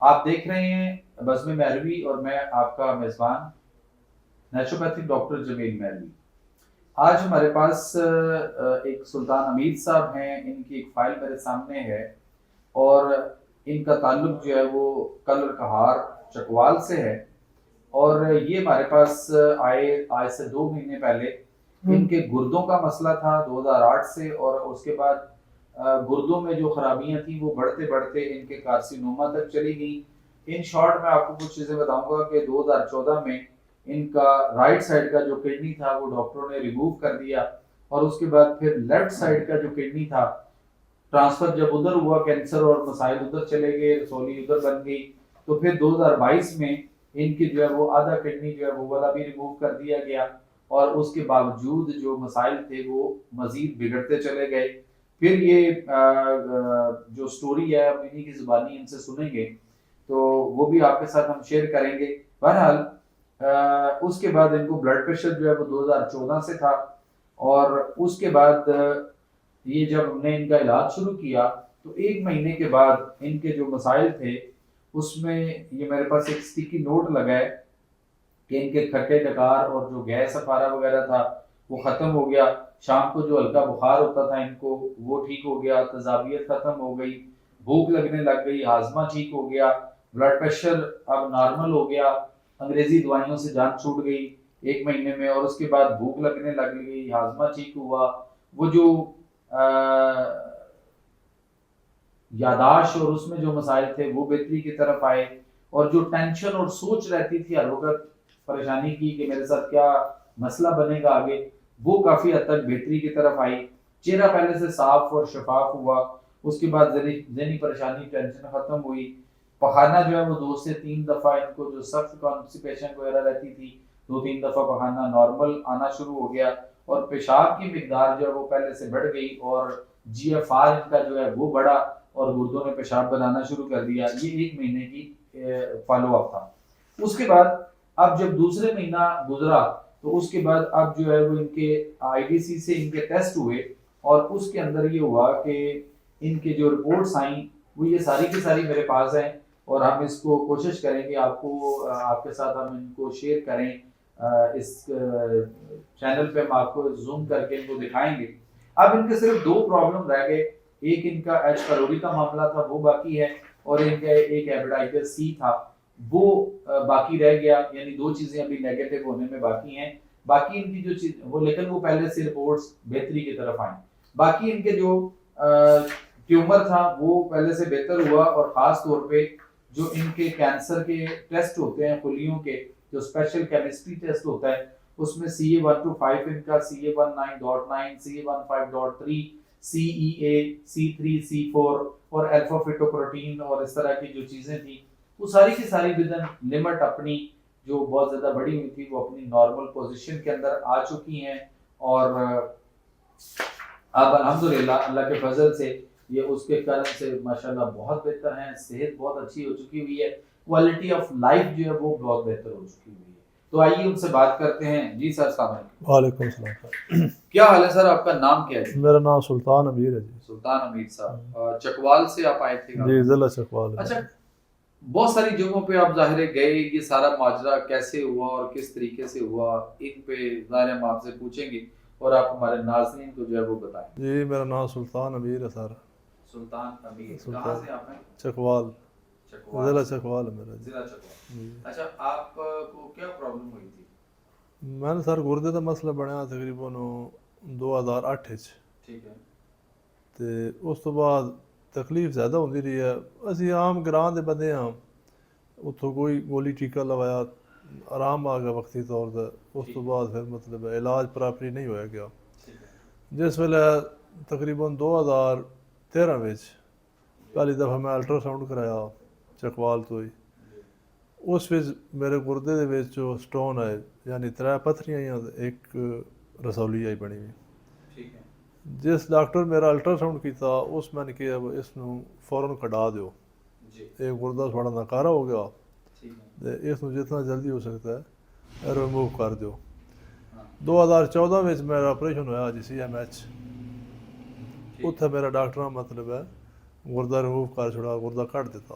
آپ دیکھ رہے ہیں بزم مہروی اور میں آپ کا میزبان نیچروپیتھک ڈاکٹر جمیل مہروی۔ آج ہمارے پاس ایک سلطان امیر صاحب ہیں، ان کی ایک فائل میرے سامنے ہے اور ان کا تعلق جو ہے وہ کلر کہار چکوال سے ہے، اور یہ ہمارے پاس آئے آج سے 2 مہینے پہلے۔ ان کے گردوں کا مسئلہ تھا 2008 سے، اور اس کے بعد گردوں میں جو خرابیاں تھیں وہ بڑھتے بڑھتے ان کے کارسینوما تک چلی گئیں۔ ان شارٹ میں آپ کو کچھ چیزیں بتاؤں گا کہ 2014 میں ان کا رائٹ سائڈ کا جو کڈنی تھا وہ ڈاکٹروں نے ریموو کر دیا، اور اس کے بعد پھر لیفٹ سائڈ کا جو کڈنی تھا ٹرانسفر جب ادھر ہوا، کینسر اور مسائل ادھر چلے گئے، رسولی ادھر بن گئی، تو پھر 2022 میں ان کی جو ہے وہ آدھا کڈنی جو ہے وہ والا بھی ریموو کر دیا گیا، اور اس کے باوجود جو مسائل تھے وہ مزید بگڑتے چلے گئے۔ پھر یہ جو سٹوری ہے ہم انہی کی زبانی ان سے سنیں گے، تو وہ بھی آپ کے ساتھ ہم شیئر کریں گے۔ بہرحال اس کے بعد ان کو بلڈ پریشر جو ہے وہ 2014 سے تھا، اور اس کے بعد یہ جب ہم نے ان کا علاج شروع کیا تو 1 مہینے کے بعد ان کے جو مسائل تھے اس میں یہ میرے پاس ایک سٹیکی نوٹ لگا ہے کہ ان کے کھٹے ڈکار اور جو گیس افارہ وغیرہ تھا وہ ختم ہو گیا، شام کو جو ہلکا بخار ہوتا تھا ان کو وہ ٹھیک ہو گیا، تذابیت ختم ہو گئی، بھوک لگنے لگ گئی، ہاضمہ ٹھیک ہو گیا، بلڈ پریشر اب نارمل ہو گیا، انگریزی دوائیوں سے جان چھوٹ گئی 1 مہینے میں، اور اس کے بعد بھوک لگنے لگ گئی، ہاضمہ ٹھیک ہوا، وہ جو یاداشت اور اس میں جو مسائل تھے وہ بہتری کی طرف آئے، اور جو ٹینشن اور سوچ رہتی تھی ہر وقت پریشانی کی کہ میرے ساتھ کیا مسئلہ بنے گا آگے، وہ کافی حد تک بہتری کی طرف آئی، چہرہ پہلے سے صاف اور شفاف ہوا، اس کے بعد ذہنی پریشانی ٹینشن ختم ہوئی، پخانہ جو ہے وہ 2 سے 3 دفعہ ان کو جو سخت کانسٹیپیشن وغیرہ رہتی تھی 2-3 دفعہ پخانہ نارمل آنا شروع ہو گیا، اور پیشاب کی مقدار جو ہے وہ پہلے سے بڑھ گئی، اور جی ایف آر ان کا جو ہے وہ بڑھا، اور گردوں نے پیشاب بنانا شروع کر دیا۔ یہ 1 مہینے کی فالو اپ تھا۔ اس کے بعد اب جب دوسرے مہینہ گزرا تو اس کے بعد اب جو ہے وہ ان کے آئی ڈی سی سے ان کے ٹیسٹ ہوئے، اور اس کے اندر یہ ہوا کہ ان کے جو رپورٹس آئیں وہ یہ ساری کی ساری میرے پاس ہیں، اور ہم اس کو کوشش کریں گے آپ کو آپ کے ساتھ ہم ان کو شیئر کریں، اس چینل پہ ہم آپ کو زوم کر کے ان کو دکھائیں گے۔ اب ان کے صرف 2 پرابلم رہ گئے، ایک ان کا ایچ کروری کا معاملہ تھا وہ باقی ہے، اور ان کا ایک ہیپاٹائٹس سی تھا وہ باقی رہ گیا، یعنی 2 چیزیں ابھی نیگیٹو ہونے میں باقی ہیں۔ باقی ان کی جو چیز وہ لیکن وہ پہلے سے رپورٹس بہتری کی طرف آئیں۔ باقی ان کے جو ٹیومر تھا وہ پہلے سے بہتر ہوا، اور خاص طور پہ جو ان کے کینسر کے ٹیسٹ ہوتے ہیں خلیوں کے، جو اسپیشل کیمسٹری ٹیسٹ ہوتا ہے اس میں CA125 ان کا CA19.9 CA15.3 CEA C3 C4 اور الفا فیٹوپروٹین اور اس طرح کی جو چیزیں تھیں وہ ساری کی ساری ودن لمٹ اپنی جو بہت زیادہ بڑی ہوئی تھی وہ اپنی نارمل پوزیشن کے اندر آ چکی ہیں، اور اب الحمدللہ اللہ کے فضل سے یہ اس کے کرم سے ماشاءاللہ بہت بہتر ہیں، صحت بہت اچھی ہو چکی ہوئی ہے، کوالٹی آف لائف جو ہے وہ بہت بہتر ہو چکی ہوئی ہے۔ تو آئیے ان سے بات کرتے ہیں۔ جی سر السلام علیکم۔ وعلیکم السلام۔ کیا حال ہے سر؟ آپ کا نام کیا ہے؟ میرا نام سلطان امیر ہے جی۔ سلطان امیر صاحب چکوال سے آپ آئے تھے؟ جی ضلع چکوال۔ اچھا، بہت ساری جگہوں پہ آپ ظاہر گئے، یہ سارا ماجرا کیسے ہوا اور کس طریقے سے ہوا ان پہ ظاہر ہم آپ سے پوچھیں گے، اور آپ ہمارے ناظرین کو جو ہے وہ بتائیں۔ جی میرا نام سلطان امیر ہے سر۔ سلطان امیر کہاں سے آپ ہیں؟ چکوال، ضلع چکوال ہے میرا جی۔ ضلع چکوال۔ اچھا، آپ کو کیا پرابلم ہوئی تھی؟ میں نے سر گردے کا مسئلہ بنیا تقریباً 2008 ٹھیک ہے۔ تے اس تو بعد تکلیف زیادہ ہوتی رہی ہے، اسی عام گراں دے بندے ہاں، اتوں کوئی گولی ٹیکہ لوایا، آرام آ گیا وقتی طور پر، اس تو بعد پھر مطلب علاج پراپری نہیں ہویا گیا۔ جس ویلے تقریباً 2013 پہلی دفعہ میں الٹرا ساؤنڈ کرایا چکوال تو ہی، اس وچ میرے گردے دے وچ جو سٹون آئے، یعنی 3 پتھریاں آئیاں، ایک رسولی آئی بنی ہوئی۔ جس ڈاکٹر میرا الٹرا ساؤنڈ کیتا اس میں نے کہا اس نو فوراً کٹا دیو، ایک گردہ تھوڑا ناکارہ ہو گیا، اس نو جتنا جلدی ہو سکتا ہے ریموو کر دیو۔ 2014 میں میرا آپریشن ہویا جی CMH، اتنے میرا ڈاکٹر مطلب ہے گردہ ریموو کر چھڑا، گردہ کٹ دیتا۔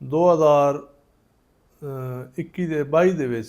2021 ਦੇ 22 ਦੇ ਵਿੱਚ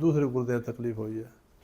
ਦੂਸਰੇ ਗੁਰਦੇ ਦੀ ਤਕਲੀਫ ਹੋਈ ਹੈ।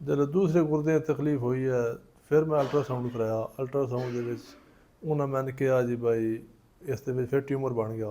ਜਦੋਂ ਦੂਸਰੇ ਗੁਰਦੇ ਦੀ ਤਕਲੀਫ ਹੋਈ ਹੈ ਫਿਰ ਮੈਂ ਅਲਟਰਾਸਾਊਂਡ ਕਰਾਇਆ। ਅਲਟਰਾਸਾਊਂਡ ਦੇ ਵਿੱਚ ਉਹਨਾਂ ਮੈਨੂੰ ਕਿਹਾ ਜੀ ਬਾਈ ਇਸ ਦੇ ਵਿੱਚ ਫਿਰ ਟਿਊਮਰ ਬਣ ਗਿਆ।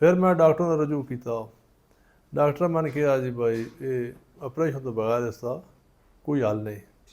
ਫਿਰ ਮੈਂ ਡਾਕਟਰ ਨੂੰ ਰਜੂ ਕੀਤਾ। ਡਾਕਟਰ ਨੇ ਮੈਨੂੰ ਕਿਹਾ ਜੀ ਬਾਈ ਇਹ ਆਪਰੇਸ਼ਨ ਤੋਂ ਬਗੈਰ ਇਸ ਦਾ ਕੋਈ ਹੱਲ ਨਹੀਂ।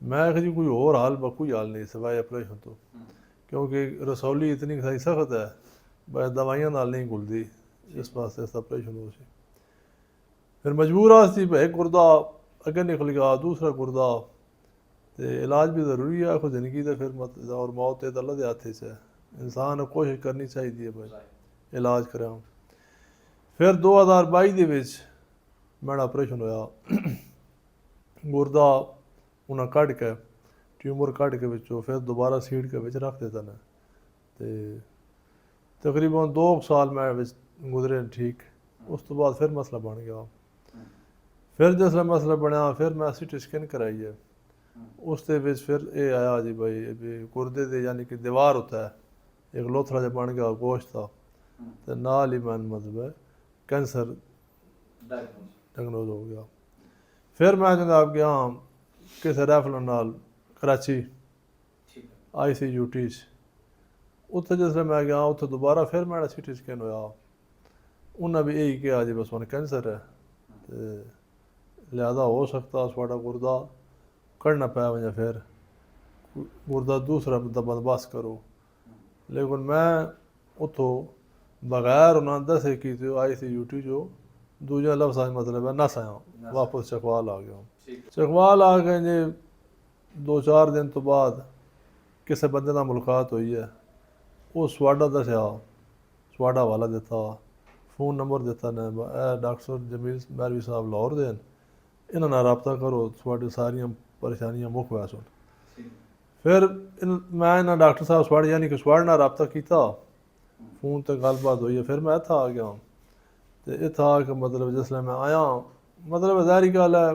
ਮੈਂ ਕਿਹਾ ਜੀ ਕੋਈ ਹੋਰ ਹੱਲ ਕੋਈ ਹੱਲ ਨਹੀਂ ਸਿਵਾਏ ਆਪਰੇਸ਼ਨ ਤੋਂ, ਕਿਉਂਕਿ ਰਸੌਲੀ ਇਤਨੀ ਸਾਰੀ ਸਖਤ ਹੈ ਬਸ ਦਵਾਈਆਂ ਨਾਲ ਨਹੀਂ ਘੁਲਦੀ, ਇਸ ਵਾਸਤੇ ਇਸ ਦਾ ਆਪਰੇਸ਼ਨ ਹੋ ਸੀ। ਫਿਰ ਮਜਬੂਰ ਆ ਸੀ ਭਾਈ ਗੁਰਦਾ ਅੱਗੇ ਨਿਕਲ ਗਿਆ, ਦੂਸਰਾ ਗੁਰਦਾ ਤੇ ਇਲਾਜ ਵੀ ਜ਼ਰੂਰੀ ਹੈ। ਆਖੋ ਜ਼ਿੰਦਗੀ ਦਾ ਫਿਰ ਮਤ ਔਰ ਮੌਤ ਤੇ ਅੱਲਾ ਦੇ ਹੱਥ 'ਚ ਹੈ, ਇਨਸਾਨ ਨੂੰ ਕੋਸ਼ਿਸ਼ ਕਰਨੀ ਚਾਹੀਦੀ ਹੈ ਭਾਈ ਇਲਾਜ ਕਰਾਂ। ਫਿਰ 2022 ਦੇ ਵਿੱਚ ਮੇਰਾ ਆਪਰੇਸ਼ਨ ਹੋਇਆ। ਗੁਰਦਾ ਉਹਨਾਂ ਕੱਢ ਕੇ ਟਿਊਮਰ ਕੱਢ ਕੇ ਵਿੱਚੋਂ ਫਿਰ ਦੁਬਾਰਾ ਸੀਡ ਕੇ ਵਿੱਚ ਰੱਖ ਦਿੱਤਾ ਨੇ ਤੇ ਤਕਰੀਬਨ 2 ਸਾਲ ਮੈਂ ਵਿੱਚ ਗੁਜ਼ਰੇ ਠੀਕ। ਉਸ ਤੋਂ ਬਾਅਦ ਫਿਰ ਮਸਲਾ ਬਣ ਗਿਆ। ਫਿਰ ਜਿਸਲਾ ਮਸਲਾ ਬਣਿਆ ਫਿਰ ਮੈਂ ਸੀਟੀ ਸਕੈਨ ਕਰਾਈ ਹੈ। ਉਸ ਦੇ ਵਿੱਚ ਫਿਰ ਇਹ ਆਇਆ ਜੀ ਭਾਈ ਵੀ ਗੁਰਦੇ ਦੇ ਯਾਨੀ ਕਿ ਦੀਵਾਰ ਹੁੰਦਾ ਹੈ ਇੱਕ ਲੋਥੜਾ ਜਿਹਾ ਬਣ ਗਿਆ ਗੋਸ਼ਤ ਦਾ, ਤੇ ਨਾਲ ਹੀ ਮੈਂ ਮਤਲਬ ਹੈ ਕੈਂਸਰ ਡਾਇਗਨੋਜ਼ ਹੋ ਗਿਆ। ਫਿਰ ਮੈਂ ਜਨਾਬ ਗਿਆ ਕਿਸੇ ਰੈਫਲਰ ਨਾਲ ਕਰਾਚੀ ICUT 'ਚ। ਉੱਥੇ ਜਿਸ ਮੈਂ ਗਿਆ ਉੱਥੇ ਦੁਬਾਰਾ ਫਿਰ ਮੇਰਾ ਸੀਟੀ ਸਕੈਨ ਹੋਇਆ। ਉਹਨਾਂ ਵੀ ਇਹੀ ਕਿਹਾ ਜੀ ਬਸ ਹੁਣ ਕੈਂਸਰ ਹੈ ਤੇ ਲਿਆਦਾ ਹੋ ਸਕਦਾ ਤੁਹਾਡਾ ਗੁਰਦਾ ਕੱਢਣਾ ਪੈ ਵਜਾ, ਫਿਰ ਗੁਰਦਾ ਦੂਸਰਾ ਦਾ ਬੰਦੋਬਸਤ ਕਰੋ। ਲੇਕਿਨ ਮੈਂ ਉੱਥੋਂ ਬਗੈਰ ਉਹਨਾਂ ਦੱਸੇ ਕਿ ICUT 'ਚੋਂ ਦੂਜਾ ਲਫ਼ਜ਼ਾਂ ਮਤਲਬ ਹੈ ਨਸ ਆਇਆ, ਵਾਪਸ ਚਕਵਾਲ ਆ ਗਿਆ। ਚਕਵਾਲ ਆ ਕੇ ਜੀ 2-4 ਦਿਨ ਤੋਂ ਬਾਅਦ ਕਿਸੇ ਬੰਦੇ ਨਾਲ ਮੁਲਾਕਾਤ ਹੋਈ ਹੈ। ਉਹ ਸਵਾਡਾ ਦੱਸਿਆ, ਸਵਾਡਾ ਹਵਾਲਾ ਦਿੱਤਾ, ਫੋਨ ਨੰਬਰ ਦਿੱਤਾ ਨੇ, ਇਹ ਡਾਕਟਰ ਜਮੀਲ ਮੈਰਵੀ ਸਾਹਿਬ ਲਾਹੌਰ ਦੇ ਹਨ, ਇਹਨਾਂ ਨਾਲ ਰਾਬਤਾ ਕਰੋ, ਤੁਹਾਡੀ ਸਾਰੀਆਂ ਪਰੇਸ਼ਾਨੀਆਂ ਮੁੱਕ ਵੈਸ ਹੋਣ। ਫਿਰ ਮੈਂ ਇਹਨਾਂ ਡਾਕਟਰ ਸਾਹਿਬ ਸਵਾੜ ਯਾਨੀ ਕਿ ਸਵਾੜ ਨਾਲ ਰਾਬਤਾ ਕੀਤਾ, ਫੋਨ 'ਤੇ ਗੱਲਬਾਤ ਹੋਈ ਹੈ। ਫਿਰ ਮੈਂ ਇੱਥੇ ਆ ਗਿਆ ਤੇ ਇੱਥੇ ਆ ਕੇ ਮਤਲਬ ਜਿਸਲੇ ਮੈਂ ਆਇਆ ਮਤਲਬ ਜ਼ਾਹਿਰੀ ਗੱਲ ਹੈ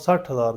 60,000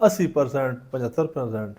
80% 75%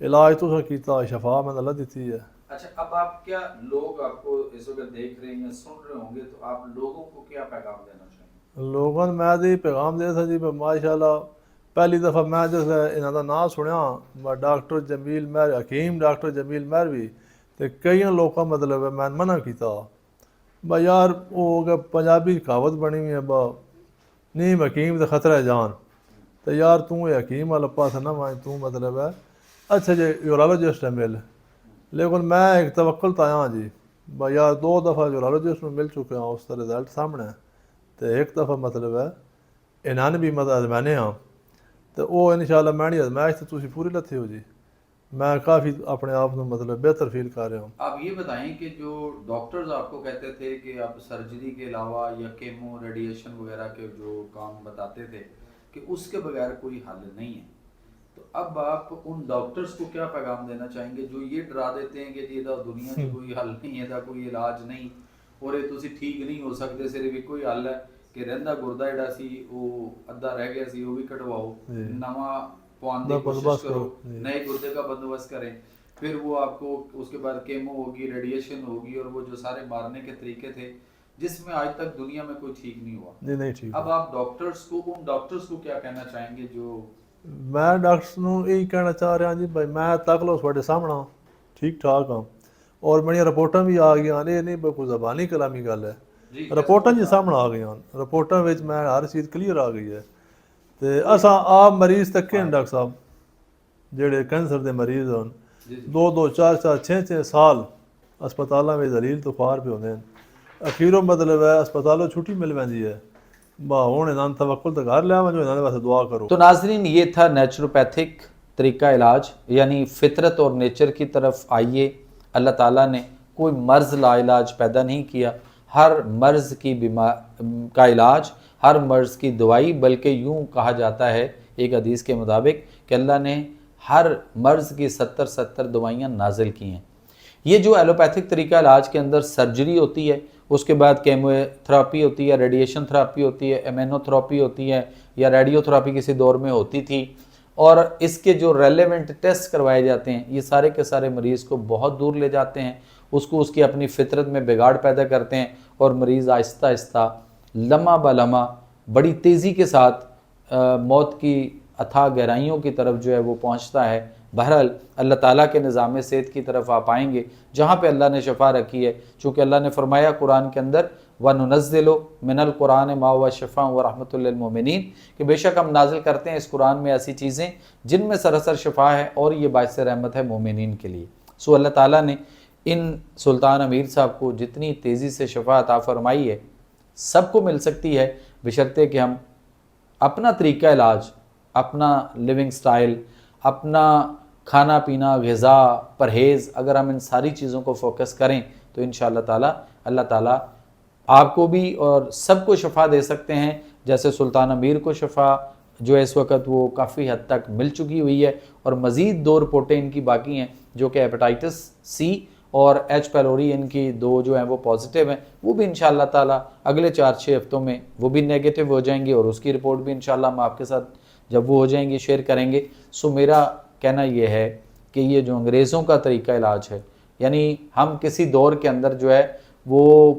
علاج تو کیتا شفا میں اللہ دیتی ہے. اچھا اب آپ کیا لوگ آپ کو اس وقت دیکھ رہے ہیں یا سن رہے ہوں گے تو آپ لوگوں کو کیا پیغام دینا چاہیں گے؟ لوگوں میں تو پیغام دے تھا جی ماشاء اللہ پہلی دفعہ میں جس انہوں کا نام سنیا ڈاکٹر جمیل مہر حکیم ڈاکٹر جمیل مہر بھی تو کئی لوگوں مطلب ہے میں منع کیتا با یار وہ پنجابی کہاوت بنی ہوئی ہے با نیم حکیم تو خطرہ جان تو یار تو حکیم والا پاس نہ مائیں تو مطلب ہے اچھا جی یورالوجسٹ ہے مل لیکن میں ایک توکل تو آیا جی با یار 2 دفعہ یورالوجسٹ میں مل چکے ہوں اس کا رزلٹ سامنے ہے تو ایک دفعہ مطلب ہے انہوں نے بھی مطلب ازمائنے ہاں تو وہ انشاءاللہ میں نہیں ازمائش تو تسی پوری لتھے ہو جی میں کافی اپنے آپ کو مطلب بہتر فیل کر رہا ہوں. آپ یہ بتائیں کہ جو ڈاکٹرز آپ کو کہتے تھے کہ آپ سرجری کے علاوہ یا کیمو ریڈیشن وغیرہ کے جو کام بتاتے تھے کہ اس کے بغیر کوئی حل نہیں ہے، تو اب آپ ان ڈاکٹرز کو کیا پیغام دینا چاہیں گے جو یہ ڈرا دیتے ہیں کہ جی دنیا سے کوئی حل نہیں ہے کوئی علاج نہیں اور یہ تسی ٹھیک نہیں ہو سکتے صرف ایک کوئی حل ہے کہ رہندا گردہ جڑا سی وہ ادھا رہ گیا سی وہ بھی کٹواؤ نواں پوان دی کوشش کرو نئے گردے کا بندوبست کریں پھر وہ آپ کو اس کے بعد کیمو ہوگی ریڈیشن ہوگی اور وہ جو سارے مارنے کے طریقے تھے جس میں آج تک دنیا میں کوئی ٹھیک نہیں ہوا. نہیں ٹھیک. اب آپ ڈاکٹرز کو ان ڈاکٹرز کو کیا کہنا چاہیں گے جو میں ڈاکٹرس نو یہی کہنا چاہ رہا جی بھائی میں تک لو تھوڑے سامنا ٹھیک ٹھاک ہاں اور میری رپورٹاں بھی آ گئی یہ نہیں کوئی زبانی کلامی گل ہے رپورٹاں جی سامنے آ گئی رپورٹاں وچ میں ہر چیز کلیئر آ گئی ہے تو اساں آپ مریض تکے ہیں ڈاکٹر صاحب جڑے کینسر دے مریض ہون 2 4 6 سال اسپتالاں میں ذلیل تو خوار پہ ہوندے ہیں اخیروں مطلب ہے اسپتالوں چھٹی مل ویندی ہے با ہوں انہاں توکل تو گھر لے جو انہاں واسطے دعا کرو. تو ناظرین یہ تھا نیچروپیتھک طریقہ علاج یعنی فطرت اور نیچر کی طرف آئیے. اللہ تعالیٰ نے کوئی مرض لا علاج پیدا نہیں کیا، ہر مرض کی کا علاج ہر مرض کی دوائی بلکہ یوں کہا جاتا ہے ایک حدیث کے مطابق کہ اللہ نے ہر مرض کی 70 دوائیاں نازل کی ہیں. یہ جو ایلوپیتھک طریقہ علاج کے اندر سرجری ہوتی ہے اس کے بعد کیمو تھراپی ہوتی ہے ریڈیشن تھراپی ہوتی ہے ایمینو تھراپی ہوتی ہے یا ریڈیو تھراپی کسی دور میں ہوتی تھی اور اس کے جو ریلیونٹ ٹیسٹ کروائے جاتے ہیں یہ سارے کے سارے مریض کو بہت دور لے جاتے ہیں اس کو اس کی اپنی فطرت میں بگاڑ پیدا کرتے ہیں اور مریض آہستہ آہستہ لمحہ بہ لمحہ بڑی تیزی کے ساتھ موت کی اتھاہ گہرائیوں کی طرف جو ہے وہ پہنچتا ہے. بہرحال اللہ تعالیٰ کے نظام صحت کی طرف آپ آئیں گے جہاں پہ اللہ نے شفا رکھی ہے چونکہ اللہ نے فرمایا قرآن کے اندر وَنُنَزِّلُ مِنَ الْقُرْآنِ مَا هُوَ شِفَاءٌ وَرَحْمَةٌ لِّلْمُؤْمِنِينَ کہ بے شک ہم نازل کرتے ہیں اس قرآن میں ایسی چیزیں جن میں سراسر شفا ہے اور یہ باعث رحمت ہے مومنین کے لیے. سو اللہ تعالیٰ نے ان سلطان امیر صاحب کو جتنی تیزی سے شفا عطا فرمائی ہے سب کو مل سکتی ہے بشرطے کہ ہم اپنا طریقہ علاج اپنا لیونگ سٹائل اپنا کھانا پینا غذا پرہیز اگر ہم ان ساری چیزوں کو فوکس کریں تو انشاءاللہ تعالی اللہ تعالیٰ آپ کو بھی اور سب کو شفا دے سکتے ہیں. جیسے سلطان امیر کو شفا جو ہے اس وقت وہ کافی حد تک مل چکی ہوئی ہے اور مزید 2 رپورٹیں ان کی باقی ہیں جو کہ ہیپاٹائٹس سی اور ایچ پیلوری ان کی 2 جو ہیں وہ پازیٹیو ہیں وہ بھی انشاءاللہ تعالی اگلے 4-6 ہفتوں میں وہ بھی نیگیٹو ہو جائیں گے اور اس کی رپورٹ بھی انشاءاللہ ہم آپ کے ساتھ جب وہ ہو جائیں گے شیئر کریں گے. سو میرا کہنا یہ ہے کہ یہ جو انگریزوں کا طریقہ علاج ہے یعنی ہم کسی دور کے اندر جو ہے وہ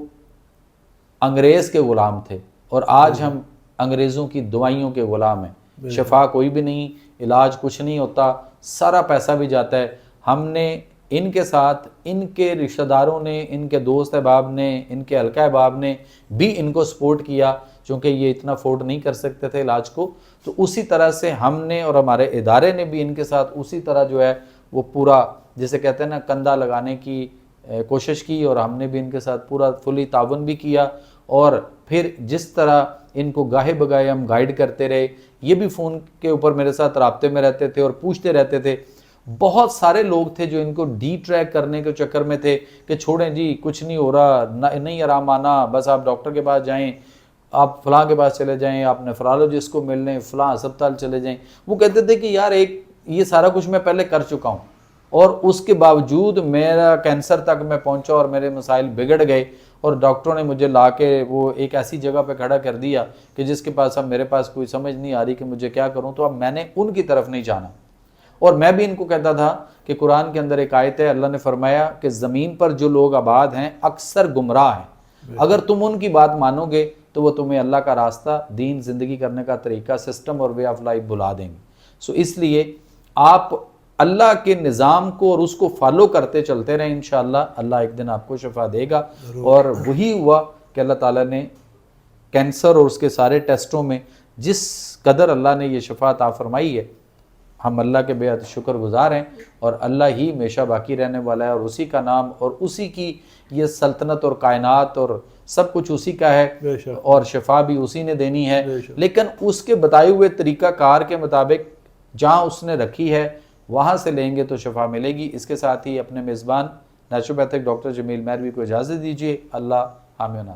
انگریز کے غلام تھے اور آج ہم انگریزوں کی دوائیوں کے غلام ہیں. شفا کوئی بھی نہیں علاج کچھ نہیں ہوتا سارا پیسہ بھی جاتا ہے. ہم نے ان کے ساتھ ان کے رشتہ داروں نے ان کے دوست احباب نے ان کے حلقہ احباب نے بھی ان کو سپورٹ کیا چونکہ یہ اتنا افورڈ نہیں کر سکتے تھے علاج کو تو اسی طرح سے ہم نے اور ہمارے ادارے نے بھی ان کے ساتھ اسی طرح جو ہے وہ پورا جسے کہتے ہیں نا کندھا لگانے کی کوشش کی اور ہم نے بھی ان کے ساتھ پورا فلی تعاون بھی کیا اور پھر جس طرح ان کو گاہے بگاہے ہم گائیڈ کرتے رہے. یہ بھی فون کے اوپر میرے ساتھ رابطے میں رہتے تھے اور پوچھتے رہتے تھے. بہت سارے لوگ تھے جو ان کو ڈی ٹریک کرنے کے چکر میں تھے کہ چھوڑیں جی کچھ نہیں ہو رہا نہیں آرام آنا بس آپ ڈاکٹر کے پاس جائیں آپ فلاں کے پاس چلے جائیں آپ نیفرالوجسٹ کو مل لیں فلاں ہسپتال چلے جائیں. وہ کہتے تھے کہ یار یہ سارا کچھ میں پہلے کر چکا ہوں اور اس کے باوجود میرا کینسر تک میں پہنچا اور میرے مسائل بگڑ گئے اور ڈاکٹروں نے مجھے لا کے وہ ایک ایسی جگہ پہ کھڑا کر دیا کہ جس کے پاس اب میرے پاس کوئی سمجھ نہیں آ رہی کہ مجھے کیا کروں. تو اب میں نے ان کی طرف نہیں جانا اور میں بھی ان کو کہتا تھا کہ قرآن کے اندر ایک آیت ہے، اللہ نے فرمایا کہ زمین پر جو لوگ آباد ہیں اکثر گمراہ ہیں، اگر تم ان کی بات مانو گے تو وہ تمہیں اللہ کا راستہ، دین، زندگی کرنے کا طریقہ، سسٹم اور وے آف لائف بلا دیں گے۔ سو اس لیے آپ اللہ کے نظام کو اور اس کو فالو کرتے چلتے رہیں، انشاءاللہ اللہ ایک دن آپ کو شفا دے گا۔ اور وہی ہوا کہ اللہ تعالیٰ نے کینسر اور اس کے سارے ٹیسٹوں میں جس قدر اللہ نے یہ شفا عطا فرمائی ہے، ہم اللہ کے بے حد شکر گزار ہیں، اور اللہ ہی ہمیشہ باقی رہنے والا ہے، اور اسی کا نام اور اسی کی یہ سلطنت اور کائنات اور سب کچھ اسی کا ہے، بے شک اور شفا بھی اسی نے دینی ہے، بے شک۔ لیکن اس کے بتائے ہوئے طریقہ کار کے مطابق جہاں اس نے رکھی ہے وہاں سے لیں گے تو شفا ملے گی۔ اس کے ساتھ ہی اپنے میزبان نیچروپیتھک ڈاکٹر جمیل مہروی کو اجازت دیجیے۔ اللہ حامی و ناصر۔